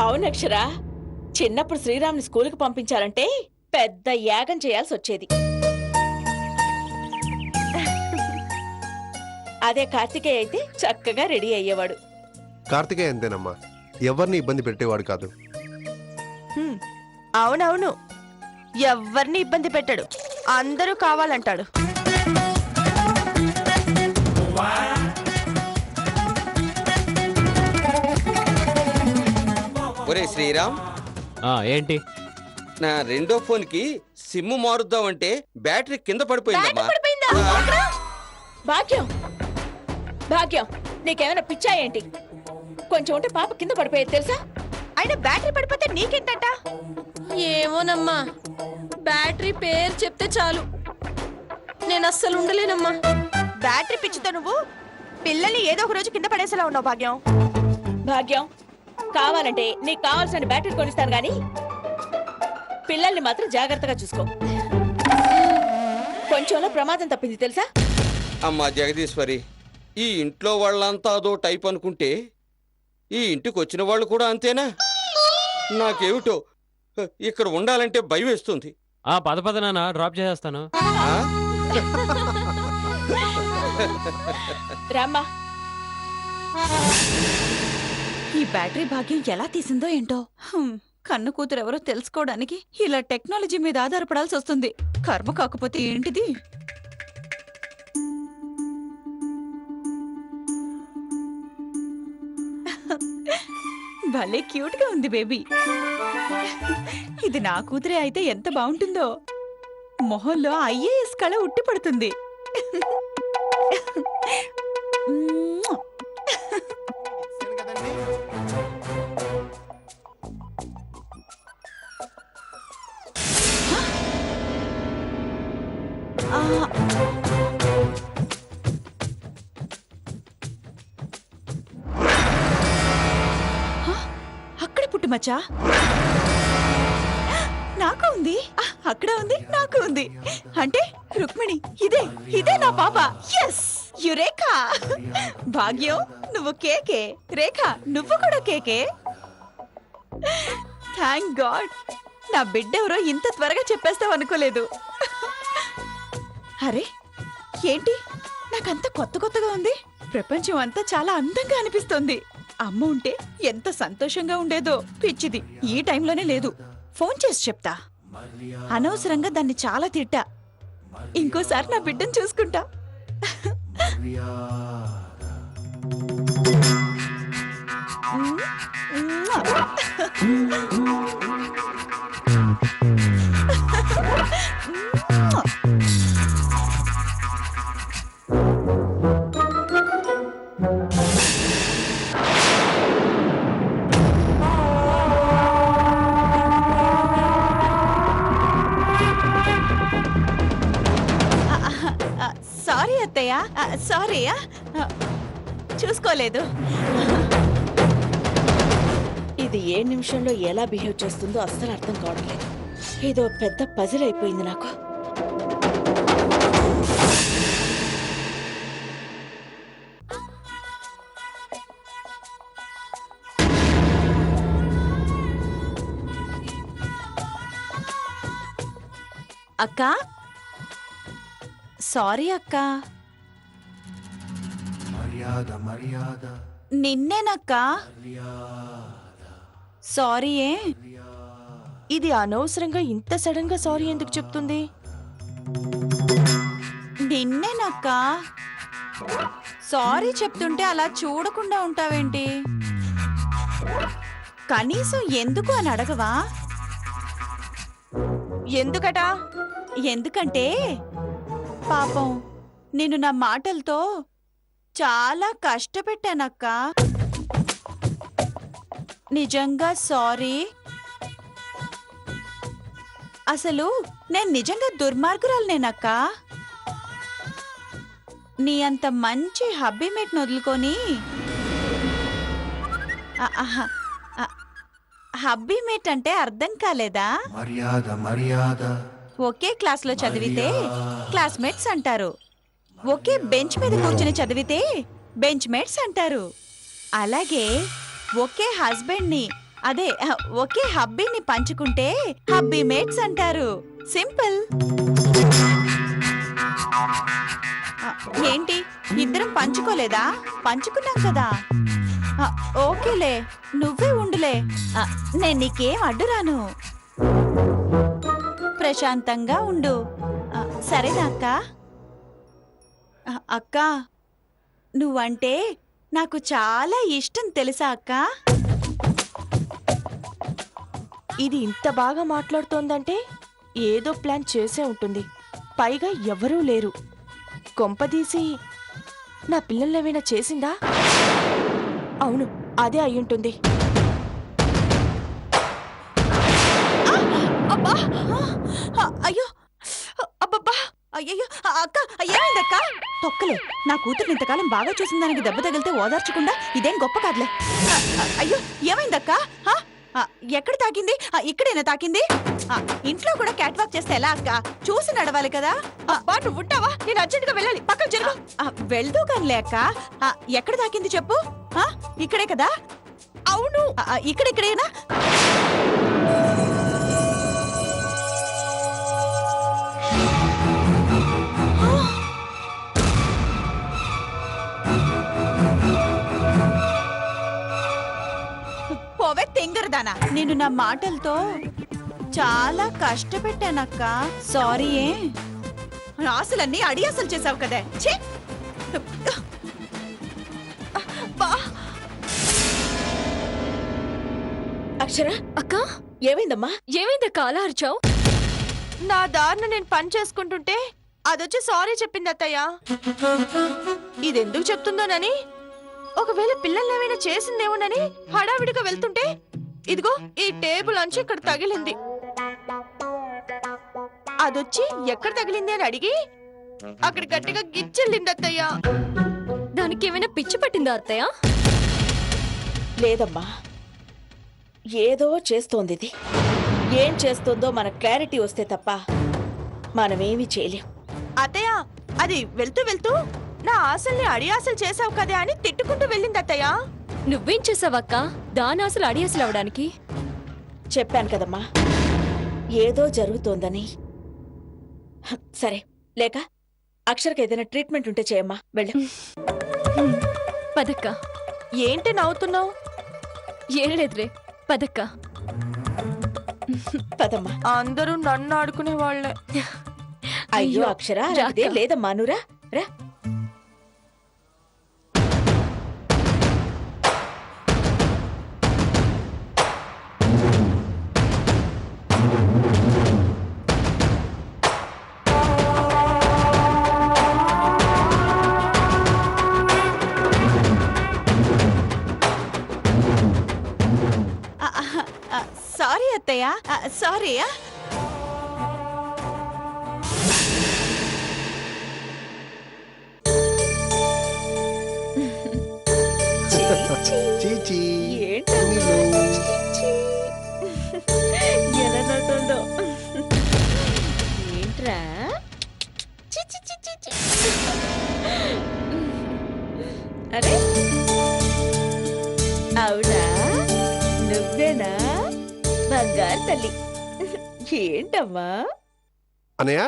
అవునక్షరా, చిన్నప్పుడు శ్రీరామ్ని స్కూలుకి పంపించాలంటే పెద్ద యాగం చేయాల్సి వచ్చేది. అదే కార్తికేయ అయితే చక్కగా రెడీ అయ్యేవాడు. కార్తికేయ అంతేనమ్మా, ఎవరిని ఇబ్బంది పెట్టేవాడు కాదు. అవునవును, ఎవ్వరిని ఇబ్బంది పెట్టాడు, అందరూ కావాలంటాడు. ఒరే శ్రీరామ్, ఏంటి? నా రెండో ఫోన్ కి సిమ్ మారుద్దామంటే బ్యాటరీ కింద పడిపోయిందమ్మా. భాగ్యం, భాగ్యం, నీకేమైనా పిచ్చా ఏంటి? కొంచెం ఉంటే పాప కింద పడిపోయేది తెలుసా? అయినా బ్యాటరీ పడిపోతే నీకేంటట? ఏమోనమ్మా, బ్యాటరీ పేరు చెప్తే చాలు నేను అస్సలు ఉండలేనమ్మా. బ్యాటరీ పిచ్చితో నువ్వు పిల్లల్ని ఏదో ఒక రోజు కింద పడేసేలా ఉన్నావు భాగ్యం. భాగ్యం, కావాలంటే నీకు కావాల్సిన బ్యాటరీ కొనిస్తాను గాని పిల్లల్ని మాత్రం జాగ్రత్తగా చూసుకో. కొంచెంలో ప్రమాదం తప్పింది తెలుసా? అమ్మా జగదీశ్వరి, ఈ ఇంట్లో వాళ్ళంతా అదో టైప్ అనుకుంటే ఈ ఇంటికి వచ్చిన వాళ్ళు కూడా అంతేనా? నాకేమిటో ఇక్కడ ఉండాలంటే భయం వేస్తుంది. పద పద నాన్న, డ్రాప్ చేసేస్తాను. రామ్మా. ఈ బ్యాటరీ భాగ్యం ఎలా తీసిందో ఏంటో. కన్ను కూతురు ఎవరో తెలుసుకోవడానికి ఇలా టెక్నాలజీ మీద ఆధారపడాల్సి వస్తుంది. కర్మ కాకపోతే ఏంటిది? భలే క్యూట్ గా ఉంది బేబీ. ఇది నా కూతురే అయితే ఎంత బాగుంటుందో. మొహంలో ఐఏఎస్ కళ ఉట్టి పడుతుంది. అక్కడే పుట్టుమచ్చా. నాకు ఉంది, అక్కడ ఉంది, నాకు ఉంది. అంటే రుక్మిణి, ఇదే నా పాప. ఎస్, యురేఖా. భాగ్యం, నువ్వు కేకే. రేఖ, నువ్వు కూడా కేకే. థ్యాంక్ గాడ్, నా బిడ్డ ఎవరో ఇంత త్వరగా చెప్పేస్తావు అనుకోలేదు. అరే ఏంటి, నాకంత కొత్త కొత్తగా ఉంది. ప్రపంచం అంతా చాలా అందంగా అనిపిస్తోంది. అమ్మ ఉంటే ఎంత సంతోషంగా ఉండేదో. పిచ్చిది, ఈ టైంలోనే లేదు. ఫోన్ చేసి చెప్తా. అనవసరంగా దాన్ని చాలా తిట్టా. ఇంకోసారి నా బిడ్డను చూసుకుంటా. సారీ అత్తయ్య, సారీ, చూసుకోలేదు. ఇది ఏ నిమిషంలో ఎలా బిహేవ్ చేస్తుందో అస్సలు అర్థం కావడం లేదు. ఏదో పెద్ద పజిల్ అయిపోయింది నాకు. అక్క, సారీ అక్క. నిన్నేనక్క. సారీ. ఇది అనవసరంగా ఇంత సడన్ గా సారీ ఎందుకు చెప్తుంది? నిన్నేనక్క. సారీ చెప్తుంటే అలా చూడకుండా ఉంటావేంటి? కనీసం ఎందుకు అని అడగవా? ఎందుకట? ఎందుకంటే పాపం నేను నా మాటలతో చాలా కష్టపెట్టానక్క. నిజంగా సారీ. అసలు నేను నిజంగా దుర్మార్గురాలనేనక్క. నీ అంత మంచి హబ్బీమేట్ని వదులుకొని, హబ్బీమేట్ అంటే అర్థం కాలేదా? ఒకే క్లాస్లో చదివితే క్లాస్మేట్స్ అంటారు. ఒకే బెంచ్ మీద కూర్చుని చదివితే బెంచ్ మేట్స్ అంటారు. అలాగే ఒకే హస్బెండ్ ని అదే ఒకే హబ్బీని పంచుకుంటే హబ్బీ మేట్స్ అంటారు. సింపుల్. ఏంటి ఇద్దరం పంచుకోలేదా? పంచుకున్నాం కదా. ఓకేలే, నువ్వే ఉండులే. నేను నీకేం అడ్డురాను. ప్రశాంతంగా ఉండు. సరేనా అక్క? అక్క, నువ్వంటే నాకు చాలా ఇష్టం తెలుసా అక్క? ఇది ఇంత బాగా మాట్లాడుతోందంటే ఏదో ప్లాన్ చేసే ఉంటుంది. పైగా ఎవరూ లేరు. కొంపదీసి నా పిల్లల్నేమైనా చేసిందా? అవును, అదే అయ్యుంటుంది. అబ్బా! అయ్యో! అబ్బబ్బా! అయ్యయ్యో! అక్క, ఏమైందక్క? తొక్కలే, నా కూతురు ఇంతకాలం బాగా చూసిన దానికి దెబ్బ తగిలితే ఓదార్చకుండా ఇదేం గొప్ప కాదులే. అయ్యో, ఏమైందక్క? ఎక్కడ తాకింది? ఇక్కడేనా తాకింది? ఇంట్లో కూడా క్యాట్ వాక్ చేస్తే ఎలా అక్క? చూసి నడవాలి కదా. అబ్బా, నువ్వు ఉంటావా? నేను అర్జెంట్ గా వెళ్ళాలి. పక్కన జరుగు. వెళ్తూ కనిలే అక్క. ఎక్కడ తాకింది చెప్పు. ఇక్కడే కదా? అవును, ఇక్కడేనా? పోవే తెంగరదానా, నేను నా మాటలతో చాలా కష్టపెట్టానక్క. సారీ. ఆశలన్నీ అడియాసలు చేసావు కదా. ఛీ! అక్షర, అక్క, ఏమైందమ్మా? ఏమైందక్క అలా అరిచావు? నా దారిన నేను పని చేసుకుంటుంటే అదొచ్చి సారీ చెప్పింది అత్తయ్య. ఇదెందుకు చెప్తుందోనని, ఒకవేళ పిల్లల్నేమైనా చేసిందేమోనని హడావిడిగా వెళ్తుంటే ఇదిగో ఈ టేబుల్ అంచు ఇక్కడ తగిలింది. అదొచ్చి ఎక్కడ తగిలింది అని అడిగి అక్కడ గట్టిగా గిచ్చెళ్ళింది అత్తయ్య. దానికి ఏమైనా పిచ్చి పట్టిందా అత్తయ్య? లేదమ్మా, ఏదో చేస్తోంది ఇది. ఏం చేస్తోందో మనకు క్లారిటీ వస్తే తప్ప మనమేమీ చేయలేం. అత్తయ్య, అది వెళ్తూ వెళ్తూ నా ఆశల్ని అడియాసలు చేసావు కదా అని తిట్టుకుంటూ వెళ్ళింది అత్తయ్య. నువ్వేం చేసావక్క దాని అసలు అడియాసలు అవడానికి? చెప్పాను కదమ్మా, ఏదో జరుగుతోందని. సరే, లేక అక్షరకి ఏదైనా ట్రీట్మెంట్ ఉంటే చేయమ్మా. వెళ్ళు. పదక్క. ఏంటి నవ్వుతున్నావు? ఏం లేదురే, పదక్క. పదమ్మా. అందరూ నన్ను ఆడుకునే వాళ్ళే. అయ్యో అక్షర, అదే లేదమ్మా, నురా రా. సారీ అత్తయ్య, సారీ. చీచీ. ఏంటమ్మా? ఎలా నవ్వుతుందో. ఏంట్రా? చి, చి, చి, చి, చి. అరే, అవునా? నువ్వేనా బంగారు తల్లి? ఏంటమ్మా? అనయ్య,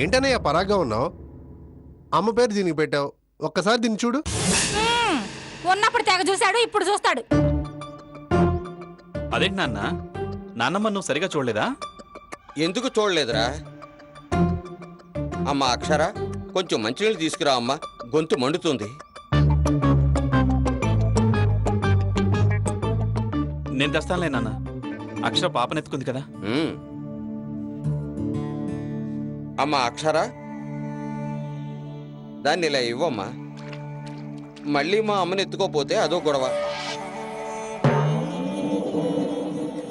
ఏంటనయ్య పరాగ్గా ఉన్నావు? అమ్మ పేరు దీనికి పెట్టావు. ఒక్కసారి దీన్ని చూడు. ఉన్నప్పుడు తెగ చూశాడు, ఇప్పుడు చూస్తాడు. అదేంటి నాన్న, నాన్నమ్మ నువ్వు సరిగా చూడలేదా? ఎందుకు చూడలేదురా? అమ్మా అక్షర, కొంచెం మంచినీళ్ళు తీసుకురా అమ్మా, గొంతు మండుతుంది. నేను తెస్తానులే నాన్న. అక్షర పాపనెత్తుకుంది కదా. అమ్మా అక్షర, దాన్ని ఇలా ఇవ్వమ్మా. మళ్ళీ మా అమ్మని ఎత్తుకోపోతే అదో గొడవ.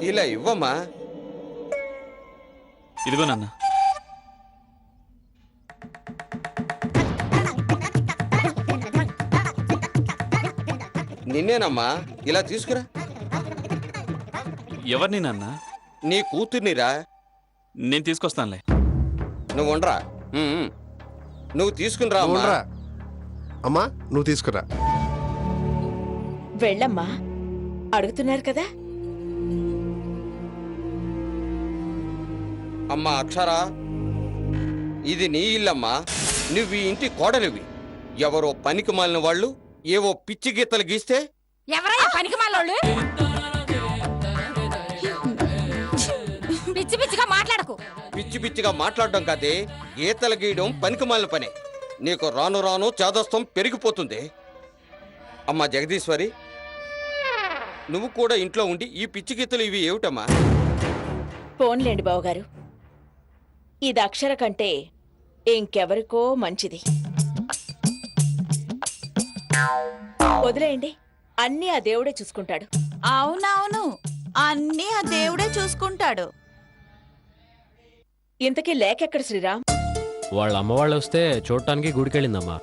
ఇలా ఇవ్వమ్మా. ఇదిగో నాన్న. నిన్నేనమ్మా, ఇలా తీసుకురా. ఎవరిని నాన్న? నీ కూతుర్నిరా. నేను తీసుకొస్తానులే. నువ్వు ఉండరా. నువ్వు తీసుకుని రా అమ్మా. ఉండరా అమ్మా, నువ్వు తీసుకురా. వెళ్ళమ్మా, అడుగుతున్నారు కదా. అమ్మా అక్షరా, ఇది నీ ఇల్లమ్మా. నువ్వు ఈ ఇంటి కోడలివి. ఎవరో పనికి మాలిన వాళ్ళు ఏవో పిచ్చి గీతలు గీస్తే ఎవరయ్యా పనికి మాలోళ్ళు? పిచ్చి పిచ్చిగా మాట్లాడకు. పిచ్చి పిచ్చిగా మాట్లాడడం కాదే, గీతలు గీయడం పనికి మాలిన పనే. నీకు రాను రాను చాదస్తం పెరిగిపోతుంది. అమ్మా జగదీశ్వరి, నువ్వు కూడా ఇంట్లో ఉండి ఈ పిచ్చి గీతలు ఇవి ఏమిటమ్మా? పోన్లేండి బావగారు, ఇది అక్షర కంటే ఇంకెవరికో మంచిది. వదిలేయండి, అన్నీ ఆ దేవుడే చూసుకుంటాడు. అవునవును, అన్నీ ఆ దేవుడే చూసుకుంటాడు. ఇంతకీ లేకెక్కడ శ్రీరామ్? వాళ్ళ అమ్మ వాళ్ళు వస్తే చూడటానికి గుడికెళ్ళిందమ్మా.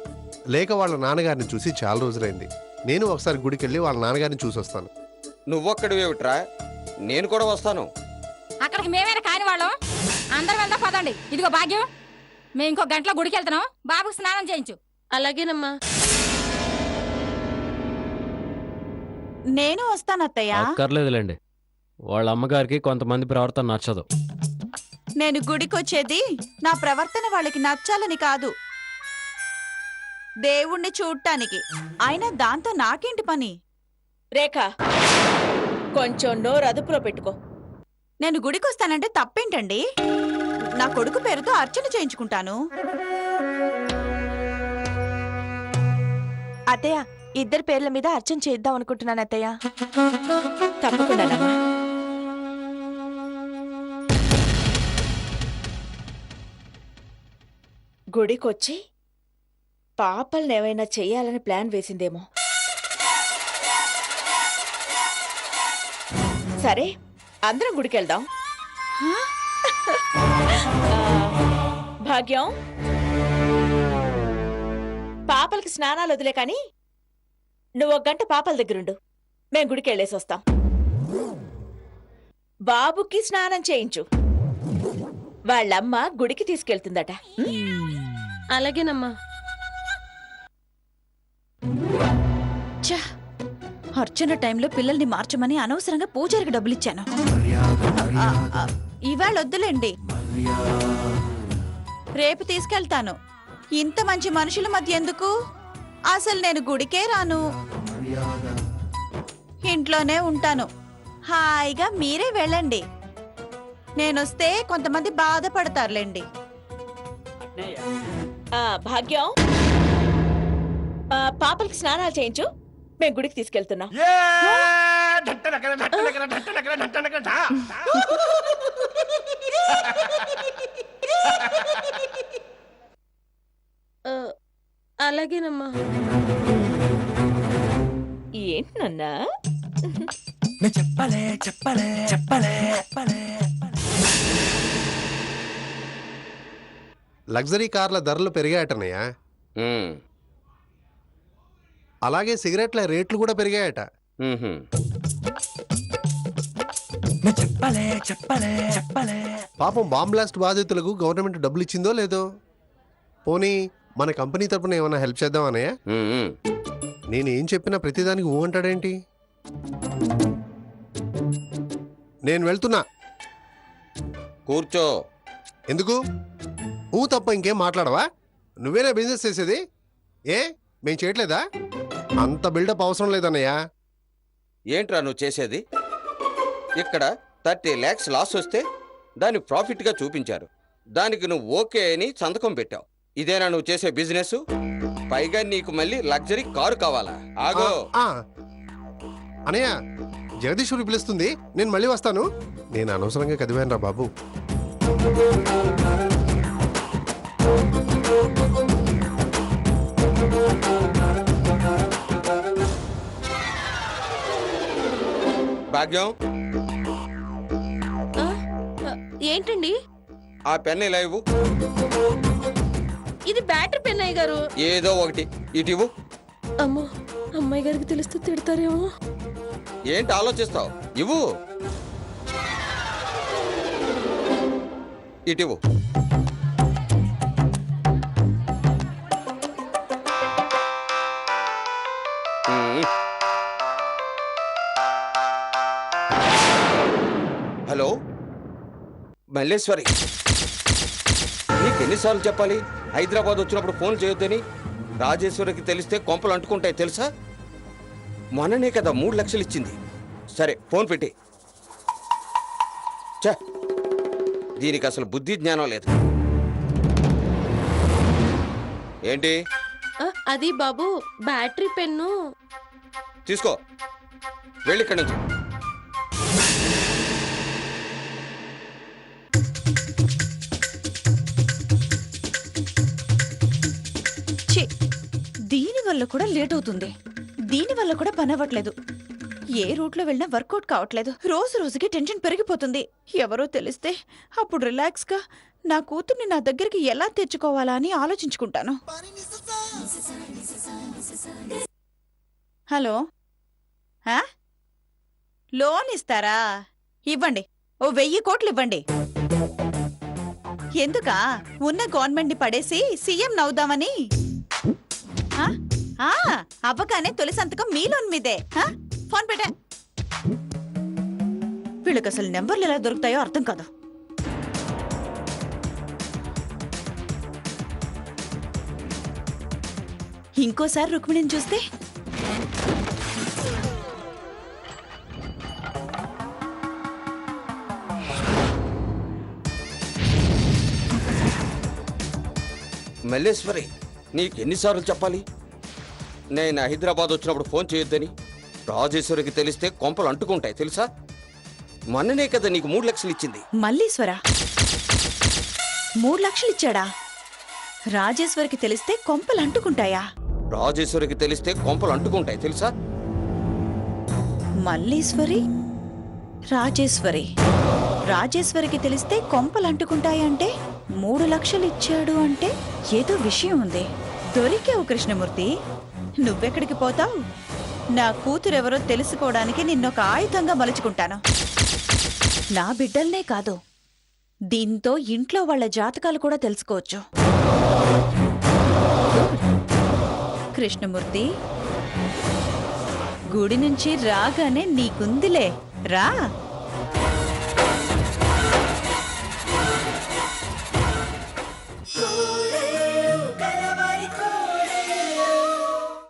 లేక వాళ్ళ నాన్నగారిని చూసి చాలా రోజులైంది. నేను ఒకసారి గుడికి వెళ్ళి వాళ్ళ నాన్నగారిని చూసి వస్తాను. నువ్వొక్కడివేమిట్రా, నేను కూడా వస్తాను. అక్కడికి మేమైనా కాని వాళ్ళం. అందరం వెళ్దాం పదండి. ఇదిగో భాగ్యం, మేము ఇంకో గంటలో గుడికి వెళ్తున్నాం. బాబుకి స్నానం చేయించు. అలాగేనమ్మా. నేను వస్తాను అత్తయ్య. అక్కర్లేదులేండి, వాళ్ళ అమ్మగారికి కొంతమంది ప్రవర్తన నచ్చదు. నేను గుడికొచ్చేది నా ప్రవర్తన వాళ్ళకి నచ్చాలని కాదు, దేవుణ్ణి చూడటానికి. అయినా దాంతో నాకేంటి పని? రేఖ, కొంచెం నోరు అదుపులో పెట్టుకో. నేను గుడికొస్తానంటే తప్పేంటండి? నా కొడుకు పేరుతో అర్చన చేయించుకుంటాను. అత్తయ్య, ఇద్దరి పేర్ల మీద అర్చన చేద్దాం అనుకుంటున్నాను అత్తయ్య. తప్పకుండానమ్మా. గుడికొచ్చి పాపల్నేమైనా చెయ్యాలని ప్లాన్ వేసిందేమో. సరే, అందరం గుడికెళ్దాం. భాగ్యం, పాపలకి స్నానాలు వదిలే కాని నువ్వు 1 గంట పాపల దగ్గరుండు. మేం గుడికి వెళ్ళేసి వస్తాం. బాబుకి స్నానం చేయించు, వాళ్ళమ్మ గుడికి తీసుకెళ్తుందట. అలాగేనమ్మా. అర్చన టైంలో పిల్లల్ని మార్చమని అనవసరంగా పూజారికి డబ్బులిచ్చాను. ఇవాళ వద్దులేండి, రేపు తీసుకెళ్తాను. ఇంత మంచి మనుషుల మధ్య ఎందుకు? అసలు నేను గుడికే రాను, ఇంట్లోనే ఉంటాను. హాయిగా మీరే వెళ్ళండి. నేనొస్తే కొంతమంది బాధపడతారులేండి. భాగ్యం, పాపలకి స్నానాలు చేయించు, మేం గుడికి తీసుకెళ్తున్నాం. అలాగేనమ్మా. ఏంటన్నా? లగ్జరీ కార్ల ధరలు పెరిగాయటనయ్యా. ఉమ్, అలాగే సిగరెట్ల రేట్లు కూడా పెరిగాయట. ఉహుం. పాపం బాంబ్ బ్లాస్ట్ బాధితులకు గవర్నమెంట్ డబ్బులు ఇచ్చిందో లేదో. పోనీ మన కంపెనీ తరపున ఏమైనా హెల్ప్ చేద్దామనయ్యా? ఉమ్, ఉమ్. నేనేం చెప్పినా ప్రతిదానికి ఊ అంటాడేంటి? నేను వెళ్తున్నా. కూర్చో. ఎందుకు? ఊ తప్ప ఇంకేం మాట్లాడవా? నువ్వేనా బిజినెస్ చేసేది? ఏ మేం చేయట్లేదా? అంత బిల్డప్ అవసరం లేదన్నయ్యా. ఏంట్రా నువ్వు చేసేది? ఇక్కడ 30 lakhs లాస్ వస్తే దాన్ని ప్రాఫిట్గా చూపించారు. దానికి నువ్వు ఓకే అని సంతకం పెట్టావు. ఇదేనా నువ్వు చేసే బిజినెస్? పైగా నీకు మళ్ళీ లగ్జరీ కారు కావాలా? ఆగో. అనయ్య, జగదీశ్వరి పిలుస్తుంది, నేను మళ్ళీ వస్తాను. నేను అనవసరంగా కదివాను రా బాబు. భాగ్యం, ఏంటండి? ఆ పెన్ ఇలా ఇవ్వు. ఇది బ్యాటరీ పెన్ అయ్య గారు. ఏదో ఒకటి ఇటు ఇవ్వు. అమ్మో, అమ్మాయి గారికి తెలిస్తే తిడతారేమో. ఏంటి ఆలోచిస్తావు? ఇవ్వు. ఇటు ఇవ్వు. ఉమ్. హలో మల్లేశ్వరి, నీకెన్నిసార్లు చెప్పాలి హైదరాబాద్ వచ్చినప్పుడు ఫోన్ చేయొద్దని? రాజేశ్వరికి తెలిస్తే కొంపలు అంటుకుంటాయి తెలుసా? మొన్ననే కదా 3 లక్షలు ఇచ్చింది. సరే ఫోన్ పెట్టి. ఛ, దీనికి అసలు బుద్ధి జ్ఞానం లేదు. ఏంటి అది బాబు బ్యాటరీ పెన్ను. తీసుకో, వెళ్ళి ఇక్కడి నుంచి. ఛీ, దీని వల్ల కూడా లేట్ అవుతుంది. దీని వల్ల కూడా పని అవ్వట్లేదు. ఏ రూట్లో వెళ్ళినా వర్కౌట్ కావట్లేదు. రోజు రోజుకి టెన్షన్ పెరిగిపోతుంది. ఎవరో తెలిస్తే అప్పుడు రిలాక్స్గా నా కూతుర్ని నా దగ్గరికి ఎలా తెచ్చుకోవాలా అని ఆలోచించుకుంటాను. హలో, లోన్ ఇస్తారా? ఇవ్వండి, ఓ 1000 కోట్లు ఇవ్వండి. ఎందుకా? ఉన్న గవర్నమెంట్ని పడేసి సీఎం నవ్వుదామని. అవ్వగానే తొలి సంతకం మీ లోన్ మీదే. ఫోన్ పెట్టా. వీళ్ళకి అసలు నెంబర్లు ఎలా దొరుకుతాయో అర్థం కాదు. ఇంకోసారి రుక్మిణిని చూస్తే మల్లేశ్వరి, నీకెన్నిసార్లు చెప్పాలి నేను హైదరాబాద్ వచ్చినప్పుడు ఫోన్ చేయొద్దని? రాజేశ్వరికి తెలిస్తే కొంపలు అంటుకుంటాయి తెలుసా? మొన్ననే కదా నీకు 3 లక్షలు ఇచ్చింది. మల్లీశ్వరా 3 లక్షలు ఇచ్చాడా? రాజేశ్వరికి తెలిస్తే కొంపలు అంటుకుంటాయా? రాజేశ్వరికి తెలిస్తే కొంపలు అంటుకుంటాయి తెలుసా? మల్లీశ్వరి, రాజేశ్వరి. రాజేశ్వరికి తెలిస్తే కొంపలు అంటుకుంటాయంటే 3 లక్షలు ఇచ్చాడు అంటే ఏదో విషయం ఉంది. దొరికావు కృష్ణమూర్తి. నువ్వెక్కడికి పోతావు? నా కూతురెవరో తెలుసుకోవడానికి నిన్నొక ఆయుధంగా మలుచుకుంటాను. నా బిడ్డల్నే కాదు, దీంతో ఇంట్లో వాళ్ళ జాతకాలు కూడా తెలుసుకోవచ్చు. కృష్ణమూర్తి, గుడి నుంచి రాగానే నీకుందిలే, రా.